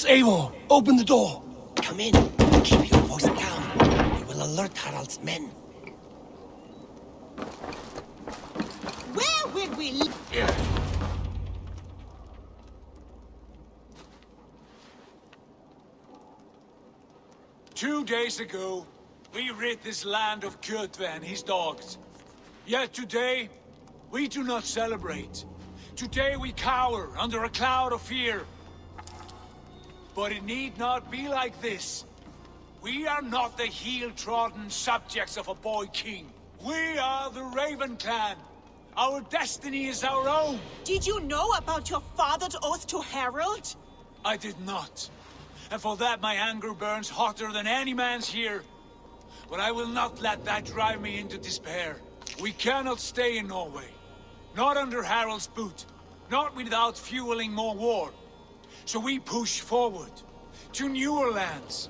It's Eivor. Open the door. Come in. Keep your voice down. We will alert Harald's men. Where will we live? Here. 2 days ago, we rid this land of Kjotve and his dogs. Yet today, we do not celebrate. Today we cower under a cloud of fear. But it need not be like this. We are not the heel-trodden subjects of a boy king. We are the Raven clan. Our destiny is our own. Did you know about your father's oath to Harald? I did not. And for that my anger burns hotter than any man's here. But I will not let that drive me into despair. We cannot stay in Norway. Not under Harald's boot. Not without fueling more war. So we push forward. To newer lands.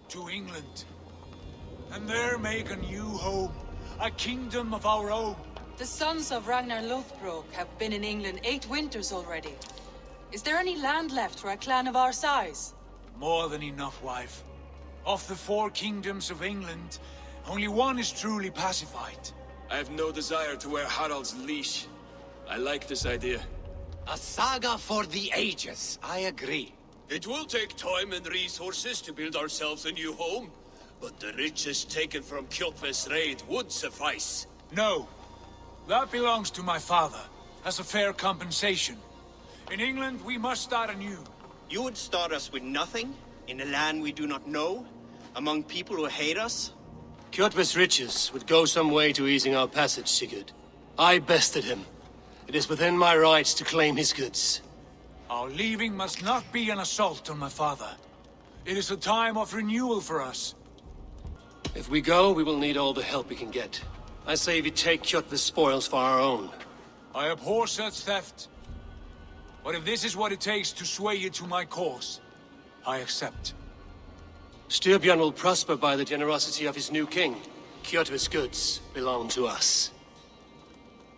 To England. And there make a new home. A kingdom of our own. The sons of Ragnar Lothbrok have been in England 8 winters already. Is there any land left for a clan of our size? More than enough, wife. Of the 4 kingdoms of England, only one is truly pacified. I have no desire to wear Harald's leash. I like this idea. A saga for the ages. I agree. It will take time and resources to build ourselves a new home, but the riches taken from Kjotve's raid would suffice. No. That belongs to my father, as a fair compensation. In England, we must start anew. You would start us with nothing? In a land we do not know? Among people who hate us? Kjotve's riches would go some way to easing our passage, Sigurd. I bested him. It is within my rights to claim his goods. Our leaving must not be an assault on my father. It is a time of renewal for us. If we go, we will need all the help we can get. I say we take Kjotve's spoils for our own. I abhor such theft. But if this is what it takes to sway you to my cause, I accept. Styrbjörn will prosper by the generosity of his new king. Kjotve's goods belong to us.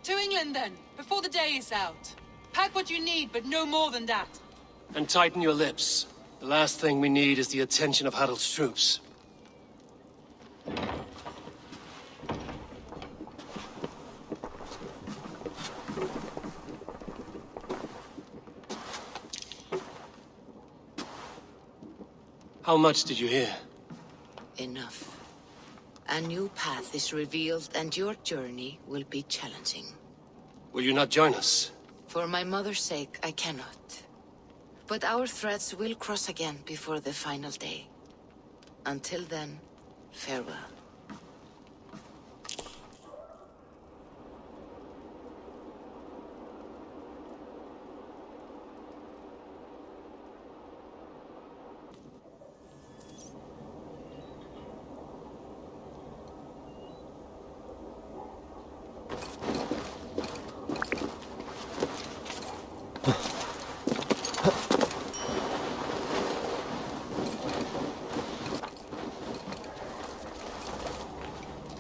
To England then, before the day is out. Pack what you need, but no more than that. And tighten your lips. The last thing we need is the attention of Harald's troops. How much did you hear? Enough. A new path is revealed and your journey will be challenging. Will you not join us? For my mother's sake, I cannot. But our threads will cross again before the final day. Until then, farewell.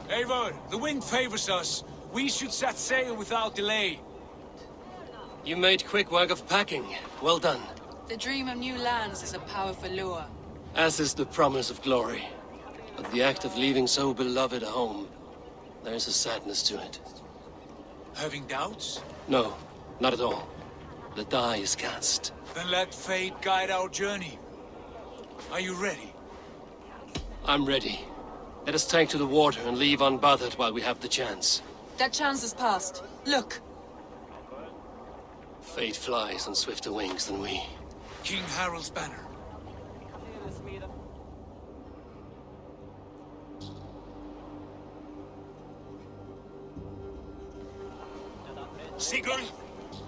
Eivor, the wind favors us. We should set sail without delay. You made quick work of packing. Well done. The dream of new lands is a powerful lure. As is the promise of glory. But the act of leaving so beloved a home, there is a sadness to it. Having doubts? No, not at all. The die is cast. Then let fate guide our journey. Are you ready? I'm ready. Let us take to the water and leave unbothered while we have the chance. That chance is past. Look! Fate flies on swifter wings than we. King Harald's banner. Sigurd,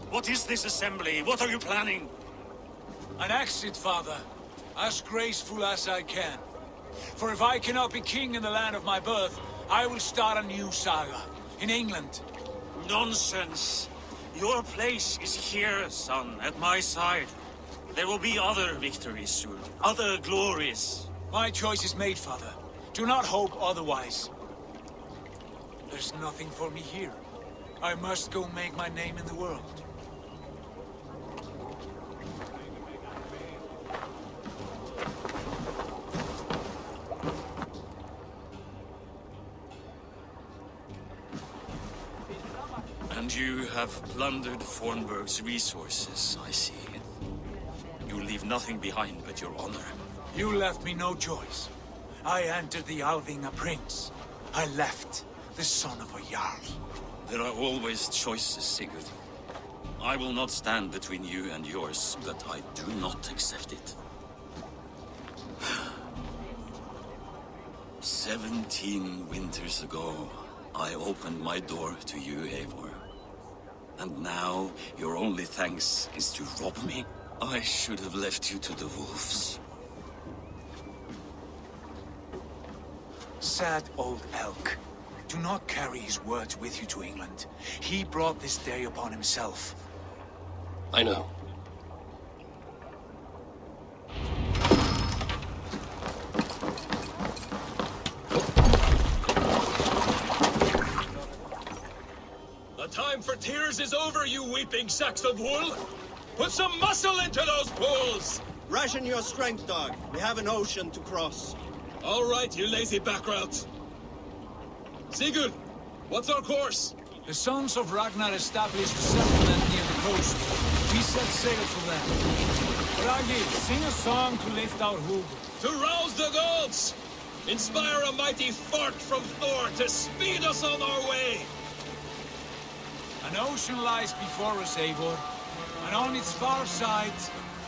what is this assembly? What are you planning? An exit, father. As graceful as I can. For if I cannot be king in the land of my birth, I will start a new saga. In England. Nonsense. Your place is here, son, at my side. There will be other victories soon. Other glories. My choice is made, father. Do not hope otherwise. There's nothing for me here. I must go make my name in the world. And you have plundered Fornburg's resources, I see. You leave nothing behind but your honor. You left me no choice. I entered the Alving a prince. I left the son of a Jarl. There are always choices, Sigurd. I will not stand between you and yours, but I do not accept it. 17 winters ago, I opened my door to you, Eivor. And now, your only thanks is to rob me? I should have left you to the wolves. Sad old elk. Do not carry his words with you to England. He brought this day upon himself. I know. The time for tears is over, you weeping sacks of wool! Put some muscle into those pools! Ration your strength, dog. We have an ocean to cross. All right, you lazy backrout. Sigurd, what's our course? The sons of Ragnar established a settlement near the coast. We set sail for them. Raggi, sing a song to lift our hoover. To rouse the gods! Inspire a mighty fart from Thor to speed us on our way! An ocean lies before us, Eivor. And on its far side,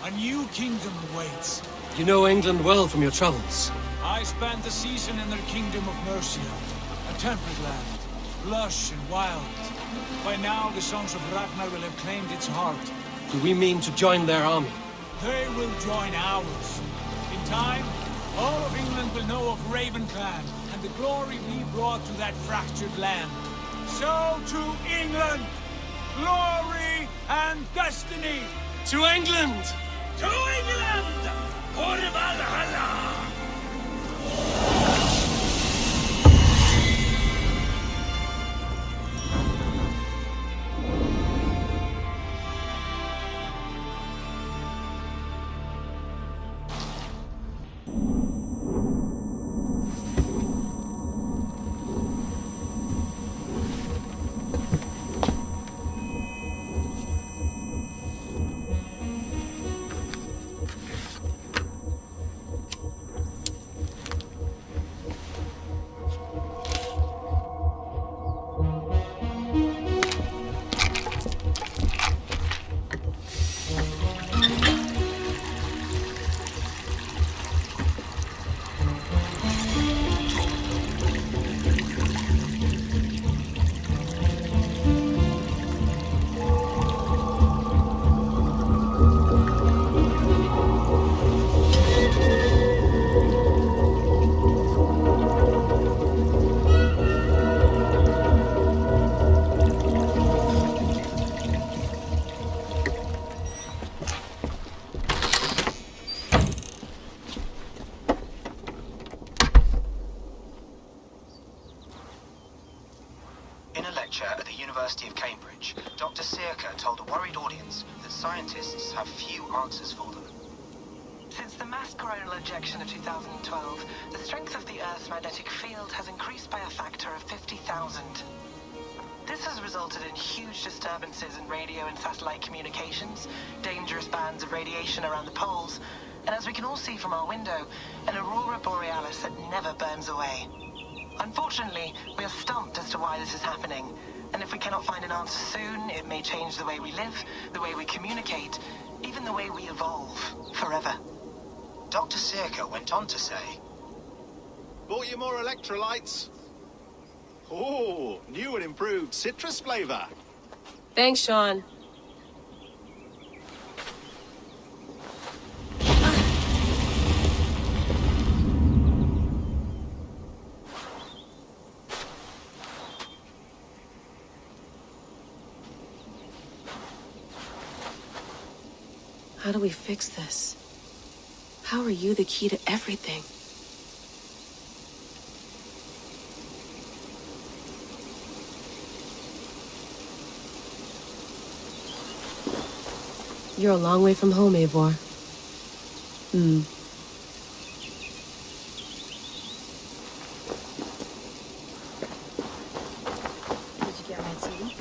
a new kingdom awaits. You know England well from your travels. I spent a season in their kingdom of Mercia, a temperate land, lush and wild. By now, the sons of Ragnar will have claimed its heart. Do we mean to join their army? They will join ours. In time, all of England will know of Raven Clan and the glory we brought to that fractured land. So to England, glory and destiny! To England! To England! For Valhalla! In a lecture at the University of Cambridge, Dr. Searca told a worried audience that scientists have few answers for them. Since the mass coronal ejection of 2012, the strength of the Earth's magnetic field has increased by a factor of 50,000. This has resulted in huge disturbances in radio and satellite communications, dangerous bands of radiation around the poles, and as we can all see from our window, an aurora borealis that never burns away. Unfortunately, we are stumped as to why this is happening, and if we cannot find an answer soon, it may change the way we live, the way we communicate, even the way we evolve, forever. Dr. Searca went on to say, Bought you more electrolytes? Oh, new and improved citrus flavor. Thanks, Sean. How do we fix this? How are you the key to everything? You're a long way from home, Eivor. Did you get my tea?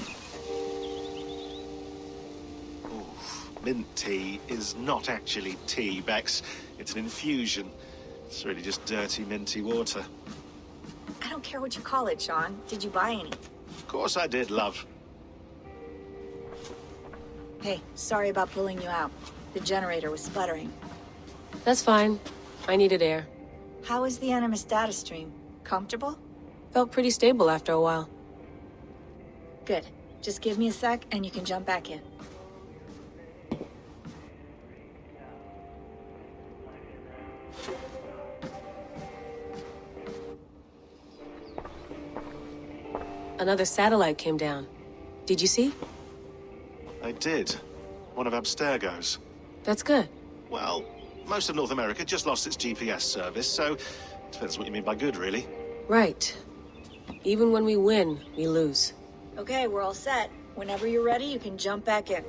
Mint tea is not actually tea, Bex. It's an infusion. It's really just dirty, minty water. I don't care what you call it, Sean. Did you buy any? Of course I did, love. Hey, sorry about pulling you out. The generator was sputtering. That's fine. I needed air. How is the Animus data stream? Comfortable? Felt pretty stable after a while. Good. Just give me a sec and you can jump back in. Another satellite came down. Did you see? I did. One of Abstergo's. That's good. Well, most of North America just lost its GPS service, so depends what you mean by good, really. Right. Even when we win, we lose. Okay, we're all set. Whenever you're ready, you can jump back in.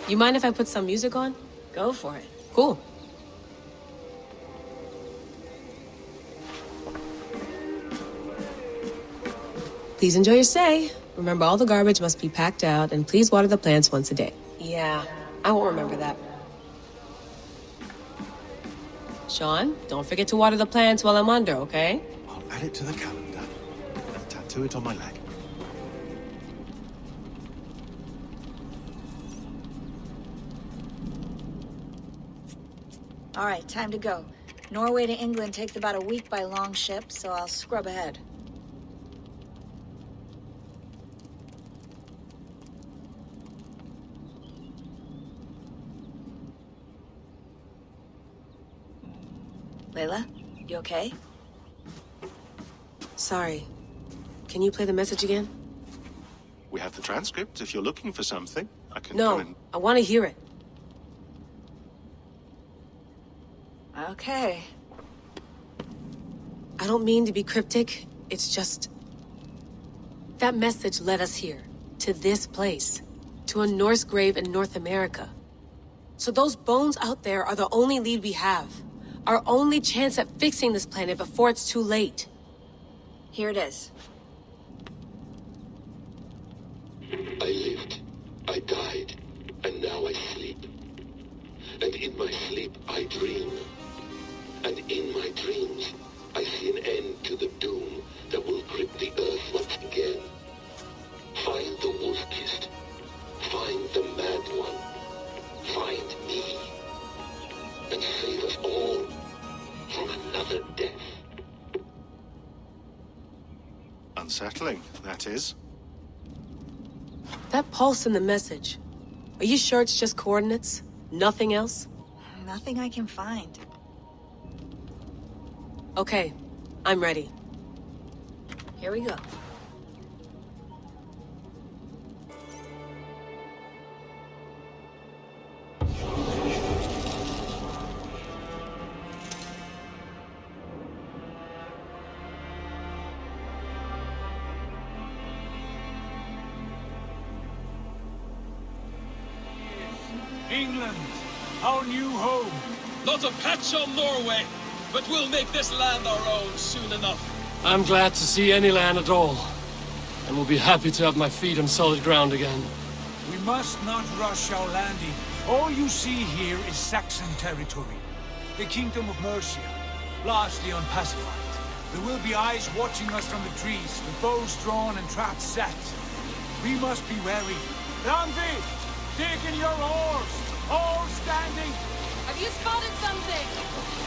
You mind if I put some music on? Go for it. Cool. Please enjoy your stay. Remember, all the garbage must be packed out, and please water the plants once a day. Yeah, I won't remember that. Sean, don't forget to water the plants while I'm under, okay? I'll add it to the calendar and tattoo it on my leg. All right, time to go. Norway to England takes about a week by long ship, so I'll scrub ahead. Layla, you okay? Sorry. Can you play the message again? We have the transcript. If you're looking for something, I can No, come in. I want to hear it. Okay. I don't mean to be cryptic. It's just... that message led us here. To this place. To a Norse grave in North America. So those bones out there are the only lead we have. Our only chance at fixing this planet before it's too late. Here it is. I lived, I died, and now I sleep. And in my sleep I dream. And in my dreams I see an end to the doom that will grip the earth once again. Find the wolf-kissed. Find the mad one. Find me. And save us all from another death. Unsettling, that is. That pulse in the message. Are you sure it's just coordinates? Nothing else? Nothing I can find. Okay, I'm ready. Here we go. England, our new home. Not a patch on Norway, but we'll make this land our own soon enough. I'm glad to see any land at all, and will be happy to have my feet on solid ground again. We must not rush our landing. All you see here is Saxon territory. The Kingdom of Mercia, largely unpacified. There will be eyes watching us from the trees, with bows drawn and traps set. We must be wary. Randi, dig in your oars! All standing! Have you spotted something?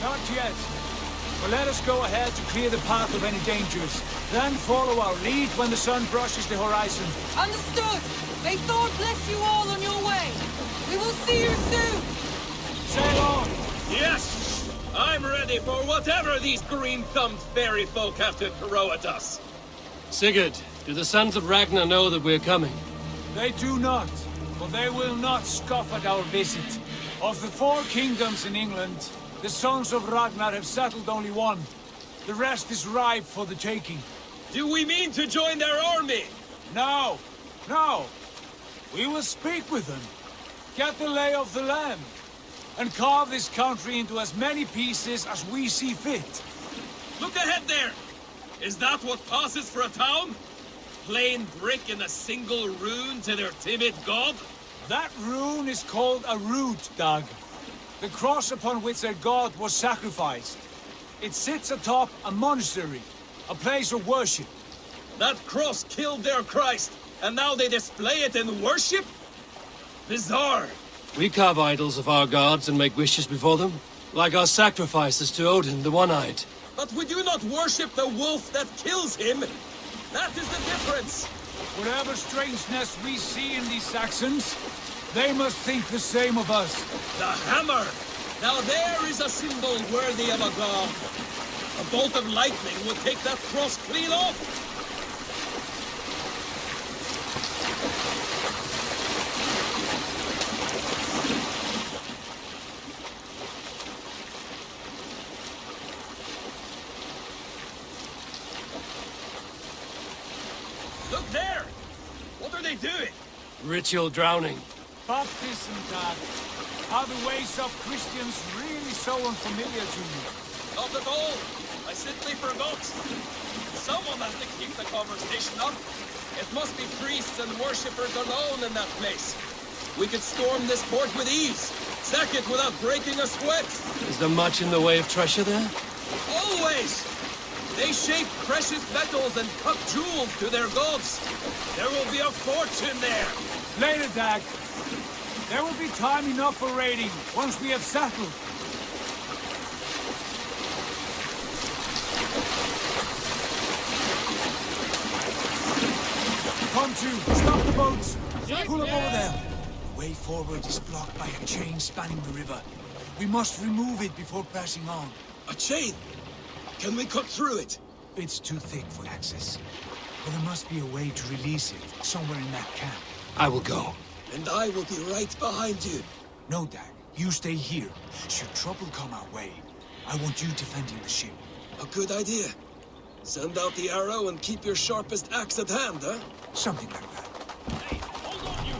Not yet. But let us go ahead to clear the path of any dangers. Then follow our lead when the sun brushes the horizon. Understood! May Thor bless you all on your way! We will see you soon! Sail on! Yes! I'm ready for whatever these green-thumbed fairy folk have to throw at us. Sigurd, do the sons of Ragnar know that we're coming? They do not, but they will not scoff at our visit. Of the 4 kingdoms in England, the sons of Ragnar have settled only one. The rest is ripe for the taking. Do we mean to join their army? No, no. We will speak with them, get the lay of the land, and carve this country into as many pieces as we see fit. Look ahead there! Is that what passes for a town? Plain brick and a single rune to their timid god? That rune is called a root, Doug. The cross upon which their god was sacrificed. It sits atop a monastery, a place of worship. That cross killed their Christ, and now they display it in worship? Bizarre. We carve idols of our gods and make wishes before them, like our sacrifices to Odin, the One-Eyed. But we do not worship the wolf that kills him. That is the difference. Whatever strangeness we see in these Saxons, they must think the same of us. The hammer! Now there is a symbol worthy of a god. A bolt of lightning will take that cross clean off. Look there! What are they doing? Ritual drowning. Baptism, Dad. Are the ways of Christians really so unfamiliar to you? Not at all. I simply forgot. Someone has to keep the conversation up. It must be priests and worshippers alone in that place. We could storm this port with ease. Sack it without breaking a sweat. Is there much in the way of treasure there? Always! They shape precious metals and cut jewels to their gods. There will be a fortune there. Later, Dag. There will be time enough for raiding once we have settled. Come to, stop the boats. Pull up over there. The way forward is blocked by a chain spanning the river. We must remove it before passing on. A chain? Can we cut through it? It's too thick for access. But there must be a way to release it somewhere in that camp. I will go. And I will be right behind you. No, Dag. You stay here. Should trouble come our way, I want you defending the ship. A good idea. Send out the arrow and keep your sharpest axe at hand, huh? Something like that. Hey, hold on, you!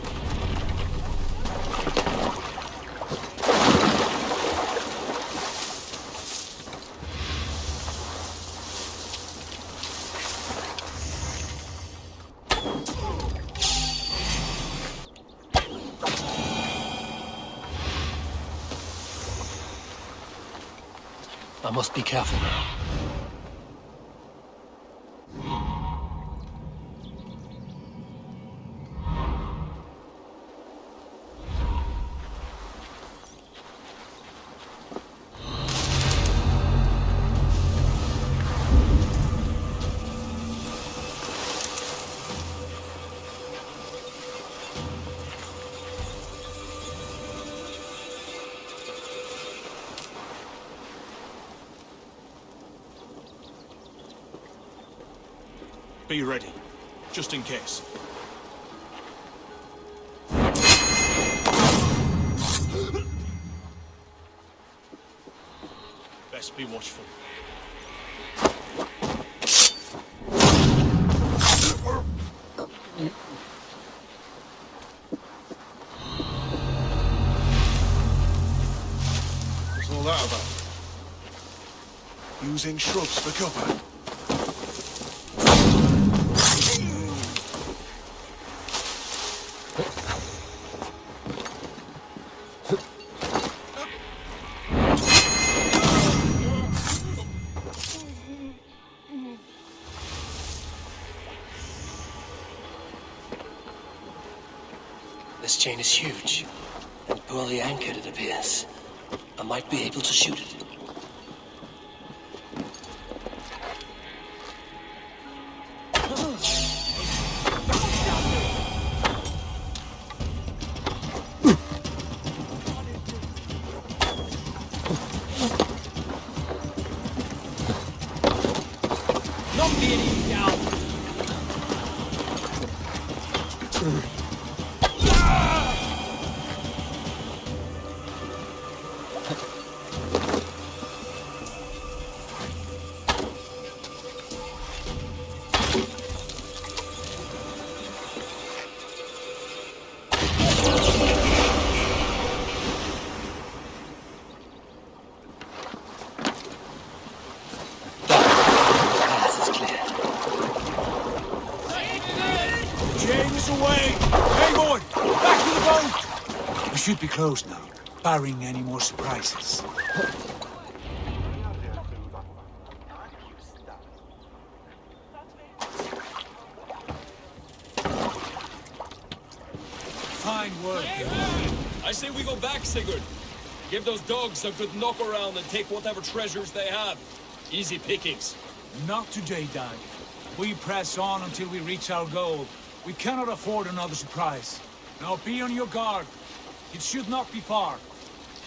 I must be careful now. Be ready, just in case. Best be watchful. What's all that about? Using shrubs for cover. This chain is huge, and poorly anchored, it appears. I might be able to shoot it. should be closed now, barring any more surprises. Fine work. I say we go back, Sigurd. Give those dogs a good knock around and take whatever treasures they have. Easy pickings. Not today, Dag. We press on until we reach our goal. We cannot afford another surprise. Now be on your guard. It should not be far.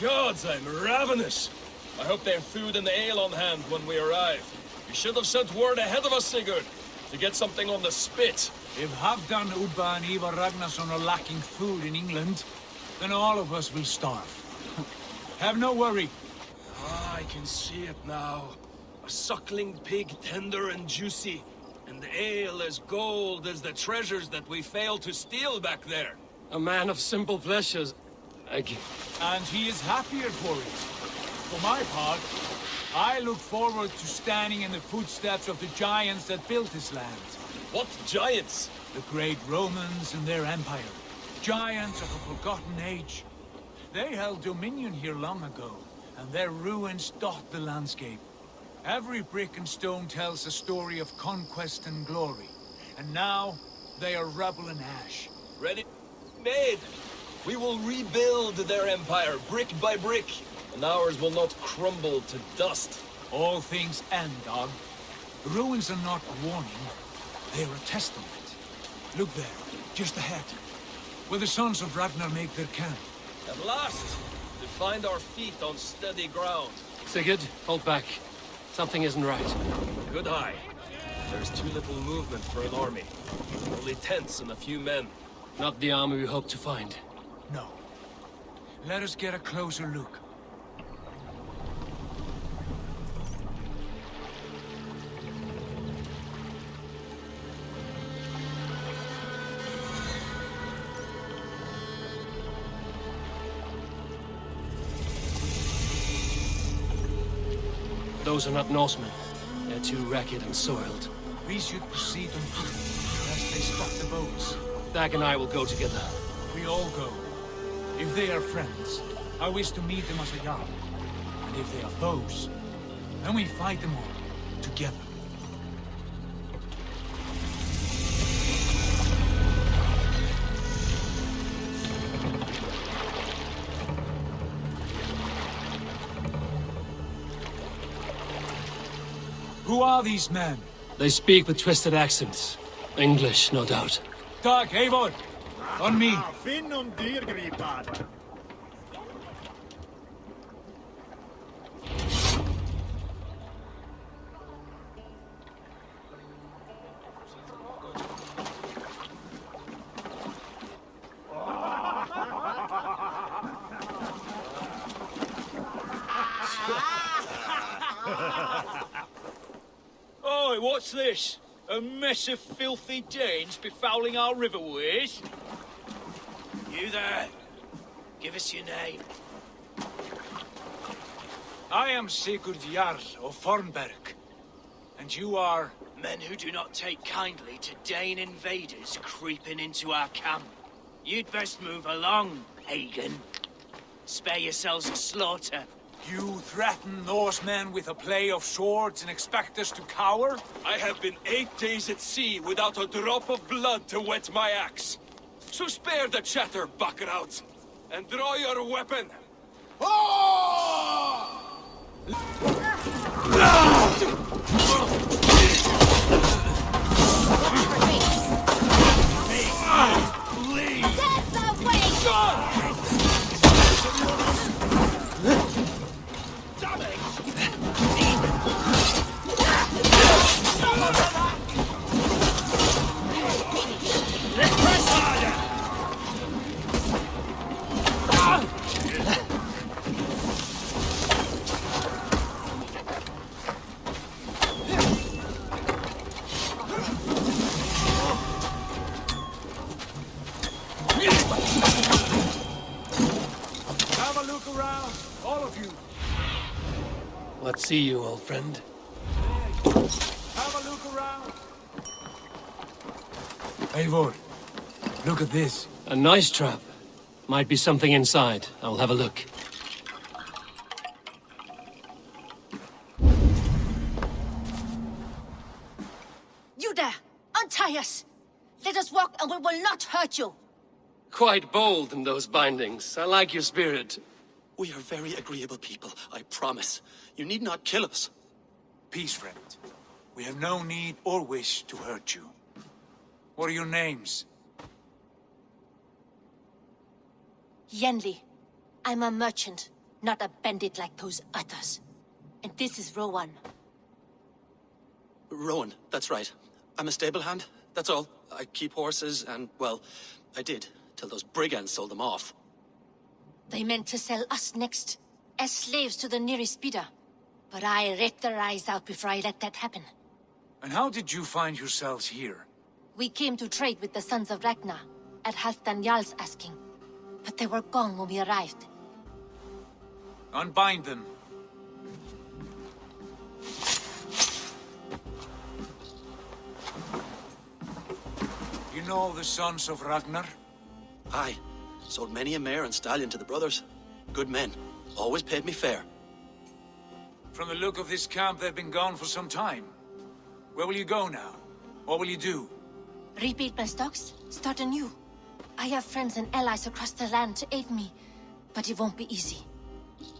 Gods, I'm ravenous. I hope they have food and ale on hand when we arrive. You should have sent word ahead of us, Sigurd, to get something on the spit. If Halfdan, Udba and Ivar Ragnarsson are lacking food in England, then all of us will starve. Have no worry. Ah, I can see it now. A suckling pig, tender and juicy. And the ale as gold as the treasures that we failed to steal back there. A man of simple pleasures. And he is happier for it. For my part, I look forward to standing in the footsteps of the giants that built this land. What giants? The great Romans and their empire. Giants of a forgotten age. They held dominion here long ago, and their ruins dot the landscape. Every brick and stone tells a story of conquest and glory. And now, they are rubble and ash. Ready? Made! We will rebuild their empire, brick by brick, and ours will not crumble to dust. All things end, Dog. The ruins are not a warning. They are a testament. Look there, just ahead, where the sons of Ragnar make their camp. At last, to find our feet on steady ground. Sigurd, hold back. Something isn't right. Good eye. There's too little movement for an army. Only tents and a few men. Not the army we hope to find. No. Let us get a closer look. Those are not Norsemen. They're too ragged and soiled. We should proceed on foot, lest they stop the boats. Dag and I will go together. We all go. If they are friends, I wish to meet them as a Jarl. And if they are foes, then we fight them all, together. Who are these men? They speak with twisted accents. English, no doubt. Dag, Eivor! On me! Oi, what's this? A mess of filthy Danes befouling our riverways? You there. Give us your name. I am Sigurd Jarl of Fornberg. And you are? Men who do not take kindly to Dane invaders creeping into our camp. You'd best move along, pagan. Spare yourselves a slaughter. You threaten Norsemen with a play of swords and expect us to cower? I have been 8 days at sea without a drop of blood to wet my axe. So spare the chatter, buckerouts, and draw your weapon. Have a look around, all of you. Let's see you, old friend. Have a look around. Eivor, look at this. A nice trap. Might be something inside. I'll have a look. You there! Untie us! Let us walk and we will not hurt you! Quite bold in those bindings. I like your spirit. We are very agreeable people, I promise. You need not kill us. Peace, friend. We have no need or wish to hurt you. What are your names? Yenli. I'm a merchant, not a bandit like those others. And this is Rowan. Rowan, that's right. I'm a stable hand, that's all. I keep horses and, well, I did, till those brigands sold them off. They meant to sell us next, as slaves to the nearest speeder. But I ripped their eyes out before I let that happen. And how did you find yourselves here? We came to trade with the Sons of Ragnar, at Halfdan Jarl's asking. But they were gone when we arrived. Unbind them. You know the Sons of Ragnar? Aye. Sold many a mare and stallion to the brothers. Good men. Always paid me fair. From the look of this camp, they've been gone for some time. Where will you go now? What will you do? Rebuild my stocks, start anew. I have friends and allies across the land to aid me, but it won't be easy.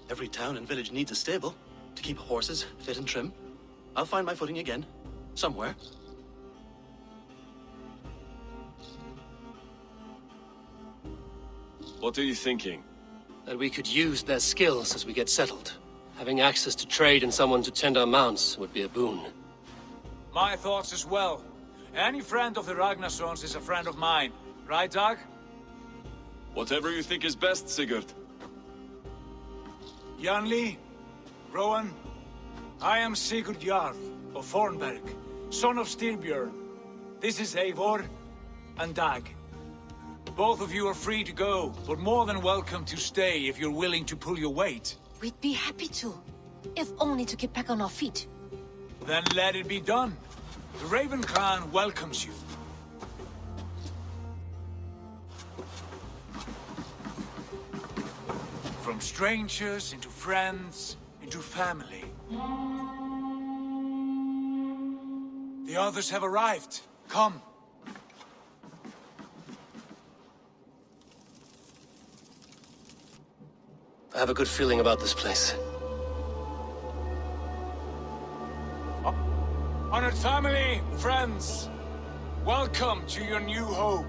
Every town and village needs a stable to keep horses fit and trim. I'll find my footing again. Somewhere. What are you thinking? That we could use their skills as we get settled. Having access to trade and someone to tend our mounts would be a boon. My thoughts as well. Any friend of the Ragnarsons is a friend of mine. Right, Dag? Whatever you think is best, Sigurd. Janli, Rowan, I am Sigurd Jarl of Fornberg, son of Styrbjörn. This is Eivor and Dag. Both of you are free to go, but more than welcome to stay if you're willing to pull your weight. We'd be happy to, if only to get back on our feet. Then let it be done. The Raven Clan welcomes you. From strangers into friends, into family. The others have arrived. Come. I have a good feeling about this place. Honored family, friends, welcome to your new home.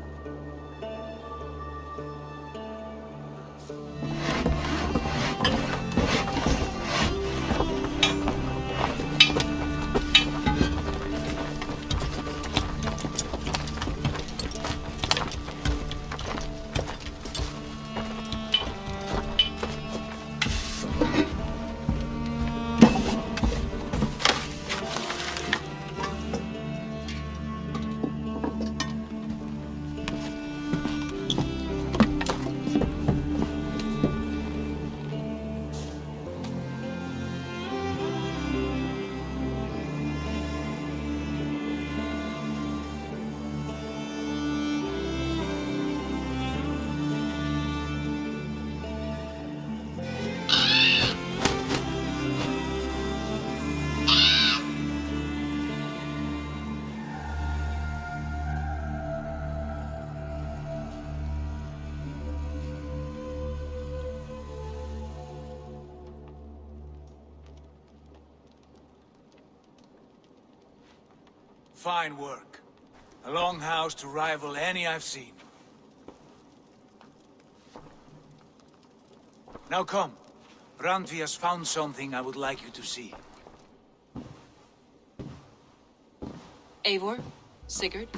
Fine work. A longhouse to rival any I've seen. Now come. Randvi has found something I would like you to see. Eivor, Sigurd,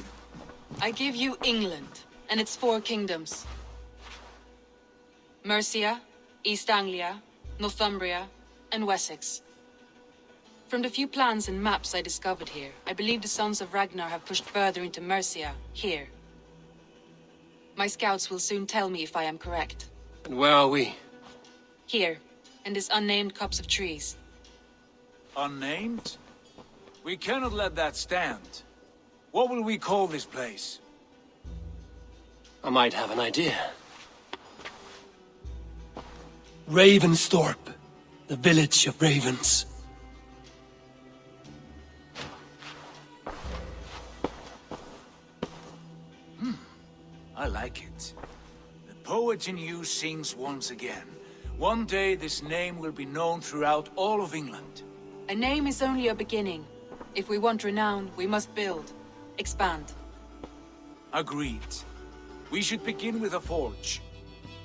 I give you England and its 4 kingdoms. Mercia, East Anglia, Northumbria, and Wessex. From the few plans and maps I discovered here, I believe the Sons of Ragnar have pushed further into Mercia, here. My scouts will soon tell me if I am correct. And where are we? Here, in this unnamed copse of trees. Unnamed? We cannot let that stand. What will we call this place? I might have an idea. Ravensthorpe, the village of ravens. I like it. The poet in you sings once again. One day this name will be known throughout all of England. A name is only a beginning. If we want renown, we must build. Expand. Agreed. We should begin with a forge.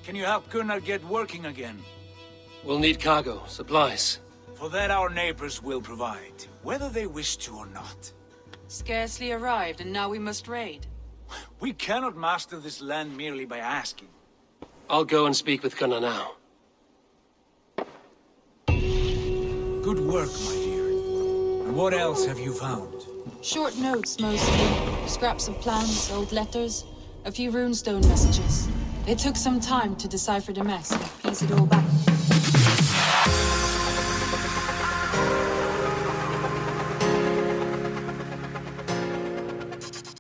Can you help Gunnar get working again? We'll need cargo, supplies. For that our neighbors will provide, whether they wish to or not. Scarcely arrived, and now we must raid. We cannot master this land merely by asking. I'll go and speak with Gunnar now. Good work, my dear. And what else have you found? Short notes, mostly. Scraps of plans, old letters, a few runestone messages. It took some time to decipher the mess and piece it all back.